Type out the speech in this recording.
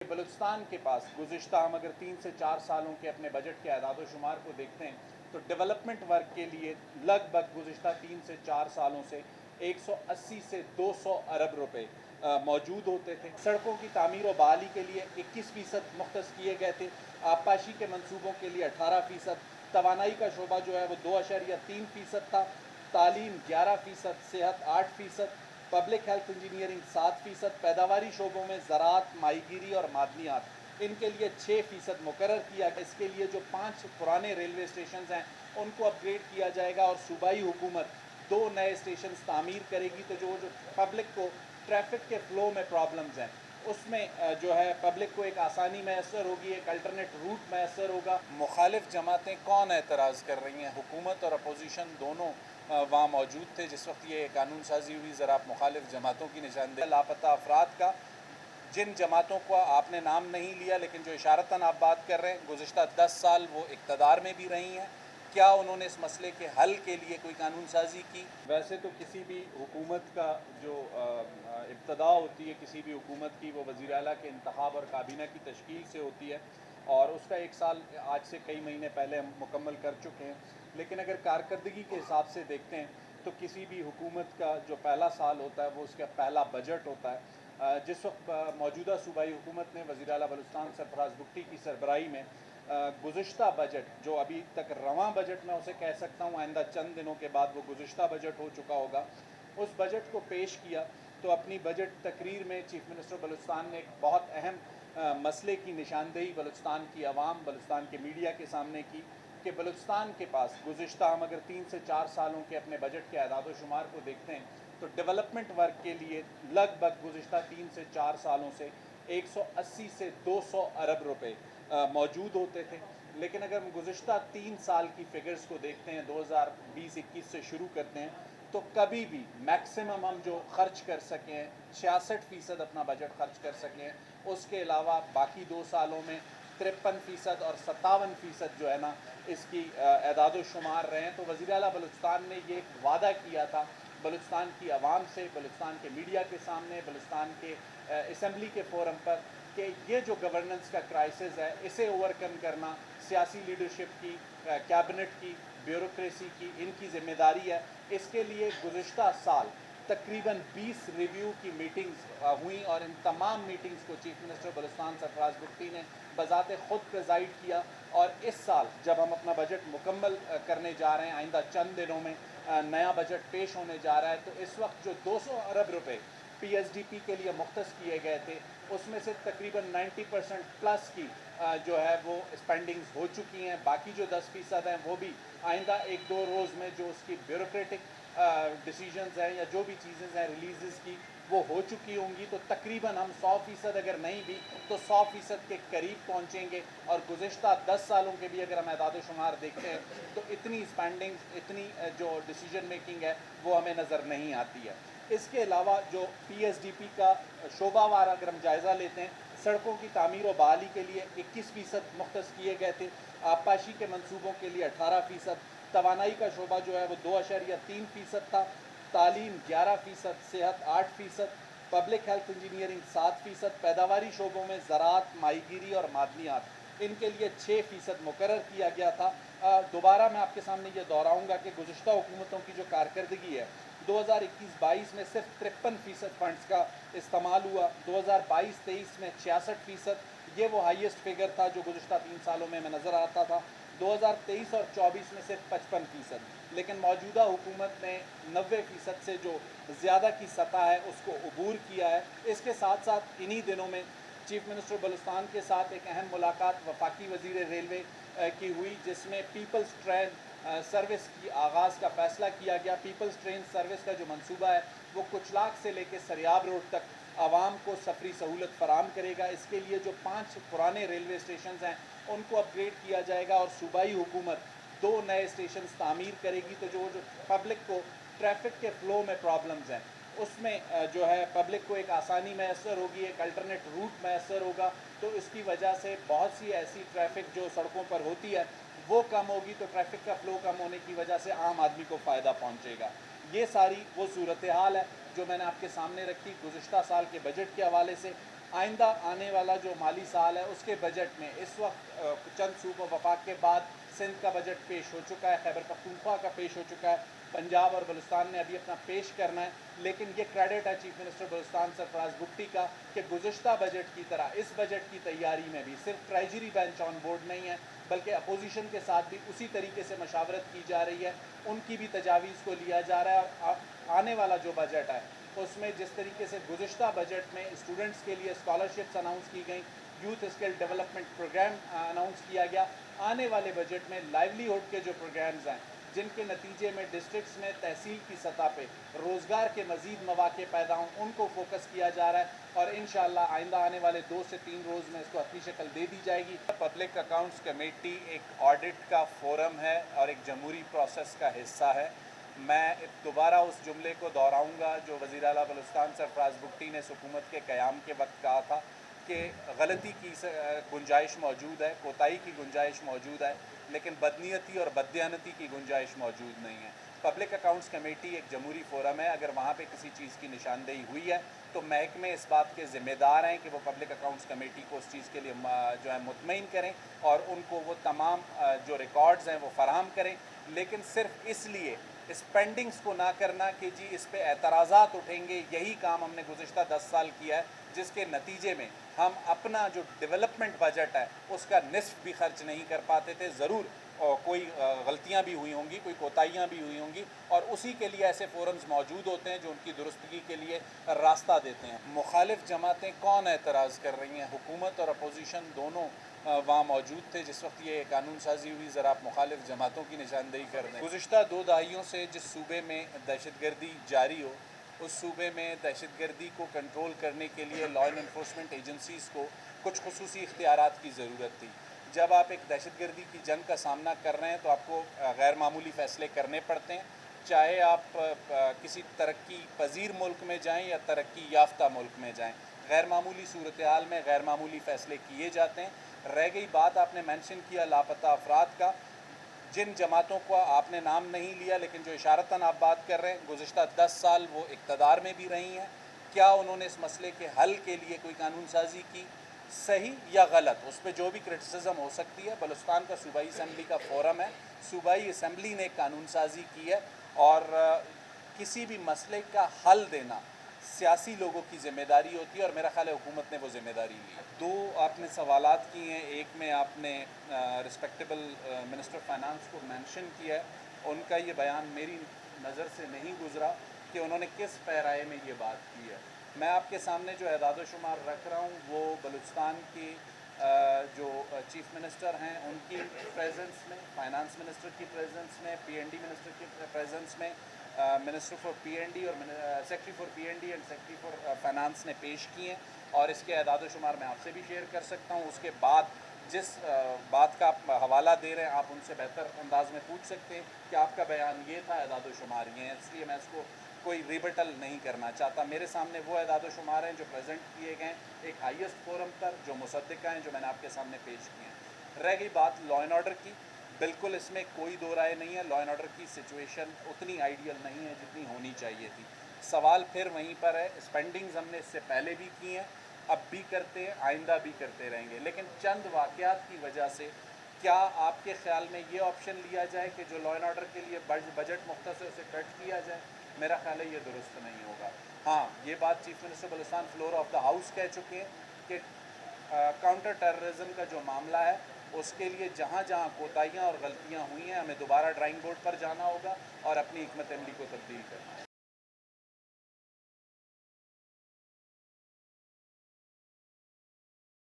बलूचिस्तान के पास गुज़िश्ता हम अगर 3 से 4 सालों के अपने बजट के अदाद शुमार को देखते हैं तो डेवलपमेंट वर्क के लिए लगभग गुज़िश्ता 3 से 4 सालों से 180 से 200 अरब रुपए मौजूद होते थे। सड़कों की तामीर और बहाली के लिए 21% मुख्तस किए गए थे। आबपाशी के मंसूबों के लिए 18%, तवानाई का शोबा जो है वो 2.3% था, तालीम 11%, सेहत 8%, पब्लिक हेल्थ इंजीनियरिंग 7%, पैदावारी शोबों में ज़राअत, माहीगीरी और मादनियात इनके लिए 6% मुकर्रर किया। इसके लिए जो 5 पुराने रेलवे स्टेशन हैं उनको अपग्रेड किया जाएगा और सूबाई हुकूमत 2 नए स्टेशन तामीर करेगी। तो जो पब्लिक को ट्रैफिक के फ़्लो में प्रॉब्लम्स हैं उसमें जो है पब्लिक को एक आसानी मैसर होगी, एक अल्टरनेट रूट मैसर होगा। मुखालिफ जमातें कौन एतराज़ कर रही हैं? हुकूमत और अपोजिशन दोनों वहाँ मौजूद थे जिस वक्त ये कानून साजी हुई। ज़रा आप मुखालिफ जमातों की निशानदेही लापता अफराद का, जिन जमातों का आपने नाम नहीं लिया लेकिन जो इशारतन आप बात कर रहे हैं, गुज़िश्ता 10 साल वो इक़्तिदार में भी रही हैं, क्या उन्होंने इस मसले के हल के लिए कोई कानून साजी की? वैसे तो किसी भी हुकूमत का जो इब्तदा होती है किसी भी हुकूमत की, वो वज़ीर आला के इंतखाब और काबीना की तश्कील से होती है और उसका 1 साल आज से कई महीने पहले हम मुकम्मल कर चुके हैं। लेकिन अगर कारकर्दगी के हिसाब से देखते हैं तो किसी भी हुकूमत का जो पहला साल होता है वो उसका पहला बजट होता है। जिस वक्त मौजूदा सूबाई हुकूमत ने वज़ीर आला बलूचिस्तान सरफराज भुट्टी की सरबराही में गुज़िश्ता बजट जो अभी तक रवां बजट मैं उसे कह सकता हूँ, आइंदा चंद दिनों के बाद वो गुज़िश्ता बजट हो चुका होगा, उस बजट को पेश किया तो अपनी बजट तकरीर में चीफ़ मिनिस्टर बलूचिस्तान ने एक बहुत अहम मसले की निशानदेही बलूचिस्तान की आवाम, बलूचिस्तान के मीडिया के सामने की कि बलूचिस्तान के पास गुज़िश्ता हम अगर 3 से 4 सालों के अपने बजट के अदाद शुमार को देखते हैं तो डेवलपमेंट वर्क के लिए लगभग गुज़िश्ता 3 से 4 सालों से 180 से 200 अरब रुपए मौजूद होते थे। लेकिन अगर हम गुज़िश्ता 3 साल की फ़िगर्स को देखते हैं, 2020-21 से शुरू करते हैं, तो कभी भी मैक्सिमम हम जो खर्च कर सकें 66% अपना बजट खर्च कर सकें। उसके अलावा बाकी 2 सालों में 53% और 57% जो है ना इसकी एदाद शुमार रहे हैं। तो वज़ीर आला बलूचिस्तान ने ये एक वादा किया था बलूचिस्तान की आवाम से, बलूचिस्तान के मीडिया के सामने, बलूचिस्तान के असम्बली के फ़ोरम पर कि ये जो गवर्नेंस का क्राइसिस है इसे ओवरकम करना सियासी लीडरशिप की, कैबिनेट की, ब्यूरोक्रेसी की, इनकी ज़िम्मेदारी है। इसके लिए गुज़िश्ता साल तकरीबन 20 रिव्यू की मीटिंग्स हुई और इन तमाम मीटिंग्स को चीफ़ मिनिस्टर बलूचिस्तान सरफराज भुट्टी ने बज़ाते ख़ुद प्रेज़ाइड किया। और इस साल जब हम अपना बजट मुकम्मल करने जा रहे हैं, आइंदा चंद दिनों में नया बजट पेश होने जा रहा है, तो इस वक्त जो 200 अरब रुपए PSDP के लिए मुख्तस किए गए थे उसमें से तकरीबन 90% प्लस की जो है वो स्पेंडिंग्स हो चुकी हैं। बाकी जो 10% हैं वो भी आइंदा 1-2 रोज़ में जो उसकी ब्यूरोक्रेटिक डिसीजंस हैं या जो भी चीज़ें हैं रिलीज़ की वो हो चुकी होंगी। तो तकरीबन हम 100% अगर नहीं भी तो 100% के करीब पहुँचेंगे। और गुज़िश्ता 10 सालों के भी अगर हम एदाद शुमार देखते हैं तो इतनी स्पेंडिंग्स, इतनी जो डिसीजन मेकिंग है वो हमें नज़र नहीं आती है। इसके अलावा जो PSDP का शोबावार अगर हम जायज़ा लेते हैं, सड़कों की तामीर और बहाली के लिए 21% मुख्तस किए गए थे। आबपाशी के मंसूबों के लिए 18%, तवानाई का शोबा जो है वो 2.3% था, तालीम 11%, सेहत 8%, पब्लिक हेल्थ इंजीनियरिंग 7%, पैदावारी शोबों में ज़राअत, माहीगीरी और मादनियात इनके लिए 6% मुकर्रर किया गया था। दोबारा मैं आपके सामने ये दोहराऊँगा कि गुज़िश्ता हुकूमतों की जो कारकर्दगी है 2021-22 में सिर्फ 53% फंड्स का इस्तेमाल हुआ, 2022-23 में 66%, ये वो हाईएस्ट फिगर था जो गुज़िश्ता 3 सालों में नज़र आता था। 2023 और 24 में सिर्फ 55%, लेकिन मौजूदा हुकूमत ने 90% से जो ज़्यादा की सतह है उसको अबूर किया है। इसके साथ साथ इन्हीं दिनों में चीफ़ मिनिस्टर बलूचिस्तान के साथ एक अहम मुलाकात वफाकी वज़ीर रेलवे की हुई जिसमें पीपल्स ट्रेन सर्विस की आगाज़ का फ़ैसला किया गया। पीपल्स ट्रेन सर्विस का जो मंसूबा है वो कुचलाक से लेकर सरियाब रोड तक आवाम को सफरी सहूलत फ़राम करेगा। इसके लिए जो 5 पुराने रेलवे स्टेशन हैं उनको अपग्रेड किया जाएगा और सूबाई हुकूमत 2 नए स्टेशन तामीर करेगी। तो जो पब्लिक को ट्रैफिक के फ़्लो में प्रॉब्लम्स हैं उसमें जो है पब्लिक को एक आसानी मैसर होगी, एक अल्टरनेट रूट मैसर होगा। तो इसकी वजह से बहुत सी ऐसी ट्रैफिक जो सड़कों पर होती है वो कम होगी, तो ट्रैफिक का फ़्लो कम होने की वजह से आम आदमी को फ़ायदा पहुँचेगा। ये सारी वो सूरत हाल है जो मैंने आपके सामने रखी गुज़िश्ता साल के बजट के हवाले से। आइंदा आने वाला जो माली साल है उसके बजट में इस वक्त चंद सूबों वफाक के बाद सिंध का बजट पेश हो चुका है, खैबर पख्तूनख्वा का पेश हो चुका है, पंजाब और बलूचिस्तान ने अभी अपना पेश करना है। लेकिन ये क्रेडिट है चीफ मिनिस्टर बलूचिस्तान सरफराज भुट्टी का कि गुज़िश्ता बजट की तरह इस बजट की तैयारी में भी सिर्फ ट्रेजरी बेंच ऑन बोर्ड नहीं है, बल्कि अपोजिशन के साथ भी उसी तरीके से मशावरत की जा रही है, उनकी भी तजावीज़ को लिया जा रहा है। और आने वाला जो बजट है उसमें जिस तरीके से गुज़िश्ता बजट में स्टूडेंट्स के लिए स्कॉलरशिप्स अनाउंस की गई, youth skill development program announce किया गया, आने वाले बजट में लाइवलीहुड के जो प्रोग्राम्स हैं जिनके नतीजे में डिस्ट्रिक्ट्स में तहसील की सतह पे रोज़गार के मज़ीद मौक़े पैदा हों, उनको फोकस किया जा रहा है और इंशाअल्लाह आइंदा आने वाले 2 से 3 रोज़ में इसको अपनी शक्ल दे दी जाएगी। पब्लिक अकाउंट्स कमेटी एक ऑडिट का फोरम है और एक जमहूरी प्रोसेस का हिस्सा है। मैं दोबारा उस जुमले को दोहराऊँगा जो वज़ीर आला बलूचिस्तान सरफराज भुट्टी ने हुकूमत के क़याम के वक्त कहा था कि गलती की गुंजाइश मौजूद है, कोताही की गुंजाइश मौजूद है, लेकिन बदनीयती और बददियानती की गुंजाइश मौजूद नहीं है। पब्लिक अकाउंट्स कमेटी एक जमहूरी फोरम है, अगर वहाँ पे किसी चीज़ की निशानदेही हुई है तो महकमे इस बात के ज़िम्मेदार हैं कि वो पब्लिक अकाउंट्स कमेटी को उस चीज़ के लिए जो है मुतमईन करें और उनको वो तमाम जो रिकॉर्ड्स हैं वो फराहम करें। लेकिन सिर्फ इसलिए स्पेंडिंग्स को ना करना कि जी इस पे एतराज़ात उठेंगे, यही काम हमने गुज़िश्ता 10 साल किया है, जिसके नतीजे में हम अपना जो डेवलपमेंट बजट है उसका निस्फ भी खर्च नहीं कर पाते थे। ज़रूर कोई गलतियां भी हुई होंगी, कोई कोताहियां भी हुई होंगी और उसी के लिए ऐसे फोरम्स मौजूद होते हैं जो उनकी दुरुस्तगी के लिए रास्ता देते हैं। मुखालिफ जमातें कौन एतराज़ कर रही हैं? हुकूमत और अपोजिशन दोनों वहाँ मौजूद थे जिस वक्त ये कानून साजी हुई। ज़रा आप मुखालिफ जमातों की निशानदेही कर दें। गुज़िश्ता 2 दहाइयों से जिस सूबे में दहशतगर्दी जारी हो, उस सूबे में दहशतगर्दी को कंट्रोल करने के लिए लॉ एंड एनफोर्समेंट एजेंसीज़ को कुछ खुसूसी इख्तियारात की ज़रूरत थी। जब आप एक दहशतगर्दी की जंग का सामना कर रहे हैं तो आपको गैर मामूली फ़ैसले करने पड़ते हैं, चाहे आप किसी तरक्की पजीर मुल्क में जाएँ या तरक्की याफ्ता मुल्क में जाएँ। गैर मामूली सूरत हाल में गैर मामूली फ़ैसले किए जाते हैं। रह गई बात, आपने मेंशन किया लापता अफराद का, जिन जमातों को आपने नाम नहीं लिया लेकिन जो इशारतन आप बात कर रहे हैं, गुज़िश्ता 10 साल वो इक़्तिदार में भी रही हैं, क्या उन्होंने इस मसले के हल के लिए कोई कानून साजी की? सही या गलत, उस पर जो भी क्रिटिसिज्म हो सकती है, बलूचिस्तान का सूबाई असम्बली का फोरम है, सूबाई असम्बली ने कानून साजी की है और किसी भी मसले का हल देना सियासी लोगों की ज़िम्मेदारी होती है और मेरा ख्याल है हुकूमत ने वो ज़िम्मेदारी ली है। 2 आपने सवालात किए हैं, एक में आपने रिस्पेक्टेबल मिनिस्टर ऑफ फाइनेंस को मेंशन किया है, उनका ये बयान मेरी नज़र से नहीं गुज़रा कि उन्होंने किस पैराए में ये बात की है। मैं आपके सामने जो एदाद शुमार रख रहा हूँ वो बलूचिस्तान की जो चीफ़ मिनिस्टर हैं उनकी प्रेजेंस में, फाइनेंस मिनिस्टर की प्रेजेंस में, पीएनडी मिनिस्टर की प्रेजेंस में, मिनिस्टर फॉर पीएनडी और secretary for PND and secretary for finance ने पेश किए हैं और इसके एदाद शुमार मैं आपसे भी शेयर कर सकता हूँ। उसके बाद जिस बात का आप हवाला दे रहे हैं आप उनसे बेहतर अंदाज में पूछ सकते हैं कि आपका बयान ये था, एदाद शुमार ये हैं, इसलिए मैं इसको कोई रिबटल नहीं करना चाहता। मेरे सामने वो एदाद शुमार हैं जो प्रेजेंट किए गए एक हाईएस्ट फोरम पर, जो मुसद्दिक़ा हैं, जो मैंने आपके सामने पेश किए हैं। रह गई बात लॉ एंड ऑर्डर की, बिल्कुल इसमें कोई दो राय नहीं है, लॉ एंड ऑर्डर की सिचुएशन उतनी आइडियल नहीं है जितनी होनी चाहिए थी। सवाल फिर वहीं पर है, स्पेंडिंग्स हमने इससे पहले भी की हैं, अब भी करते हैं, आइंदा भी करते रहेंगे, लेकिन चंद वाक़यात की वजह से क्या आपके ख्याल में ये ऑप्शन लिया जाए कि जो लॉ एंड ऑर्डर के लिए बजट मुख्तसर से कट किया जाए? मेरा ख्याल है ये दुरुस्त नहीं होगा। हाँ, ये बात chief minister Balochistan floor of the house कह चुके हैं कि काउंटर टेररिज्म का जो मामला है उसके लिए जहाँ जहाँ कोताहियाँ और गलतियाँ हुई हैं हमें दोबारा ड्राइंग बोर्ड पर जाना होगा और अपनी हिकमत अमली को तब्दील करना है।